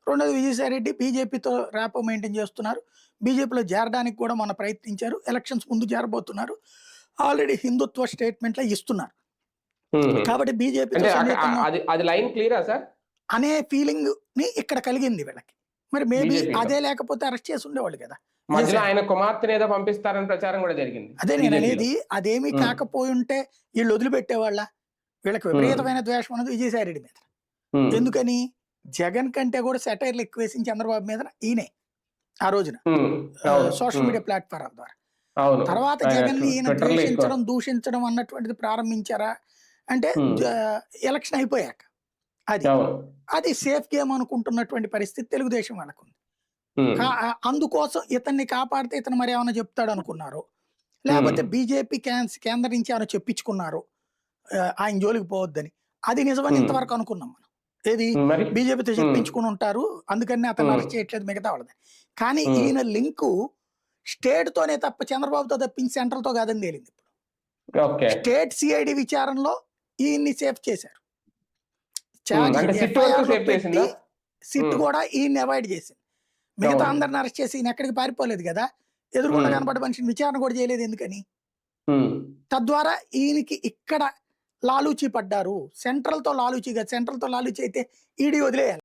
రెండోది విజయసాయి రెడ్డి బీజేపీతో rapport maintain చేస్తున్నారు. బీజేపీలో చేరడానికి కూడా మొన్న ప్రయత్నించారు. ఎలక్షన్స్ ముందు చేరబోతున్నారు. ఆల్రెడీ హిందుత్వ స్టేట్మెంట్‌లే ఇస్తున్నారు. కాబట్టి బీజేపీతో అంటే సన్నిహితంగా అది లైన్ క్లియరా సార్? అనే ఫీలింగ్‌ని ఇక్కడ కలిగింది వీళ్ళకి. మరి మేబీ బీజేపీలో. అదే లేకపోతే అరెస్ట్ చేసి ఉండేవాళ్ళు కదా! మధ్యలో విజయసాయి ఆయన కుమార్తెను ఏదో పంపిస్తారని ప్రచారం కూడా జరిగింది అదే బీజేపీలో. నేననేది. అదేమీ కాకపోయుంటే ఈళ్ళు వదిలిపెట్టేవాళ్ళా? వీళ్ళకి విపరీతమైన ద్వేషం ఉన్నది విజయసాయి రెడ్డి మీద. ఎందుకని? జగన్ కంటే కూడా సెటైర్‌లు ఎక్కువేసింది చంద్రబాబు మీద ఈయనే ఆ రోజున. సోషల్ మీడియా ప్లాట్‌ఫారాల ద్వారా. అవును. తర్వాత జగన్‌ని ఈయన ట్విట్టర్‌లో ఎక్కువ. ద్వేషించడం, దూషించడం అన్నటువంటిది ప్రారంభించారా? అంటే ఎలక్షన్ అయిపోయాక. అది. అవును. అది సేఫ్ గేమ్ అనుకుంటున్నటువంటి పరిస్థితి తెలుగుదేశం వాళ్ళకుంది. అందుకోసం ఇతన్ని కాపాడితే ఇతను మరి ఏమన్నా చెప్తాడనుకున్నారో, లేకపోతే బీజేపీ కేంద్రం నుంచి ఏమైనా చెప్పించుకున్నారో ఆయన జోలికి పోవద్దని. అది నిజమని ఇంతవరకు అనుకున్నాం మనం. ఏది? మరి బీజేపీతో చెప్పించుకుని ఉంటారు. అందుకని అతన్ని అరెస్ట్ చేయట్లేదు మిగతా వాళ్ళని. కానీ ఈయన లింకు స్టేట్‌తోనే తప్ప చంద్రబాబుతో తప్పించి సెంట్రల్‌తో కాదని తేలింది ఇప్పుడు. ఓకే. స్టేట్ సిఐడి విచారణలో ఈయన్ని సేఫ్ చేశారు. అంటే సిట్ వరకు ఎఫ్ఐఆర్‌లో సేఫ్ పెట్టి చేసిందా? సిట్ కూడా ఈయన్ని అవాయిడ్ చేసింది. మిగతా అందరిని అరెస్ట్ చేసి ఈయన ఎక్కడికి పారిపోలేదు కదా! ఎదురుగుండా కనపడ్డ మనిషిని విచారణ కూడా చేయలేదు ఎందుకని? తద్వారా ఈయనకి ఇక్కడ లాలూచీ పడ్డారు. సెంట్రల్‌తో లాలూచీ కాదు. సెంట్రల్‌తో లాలూచీ అయితే ఈడీ వదిలేయాలి.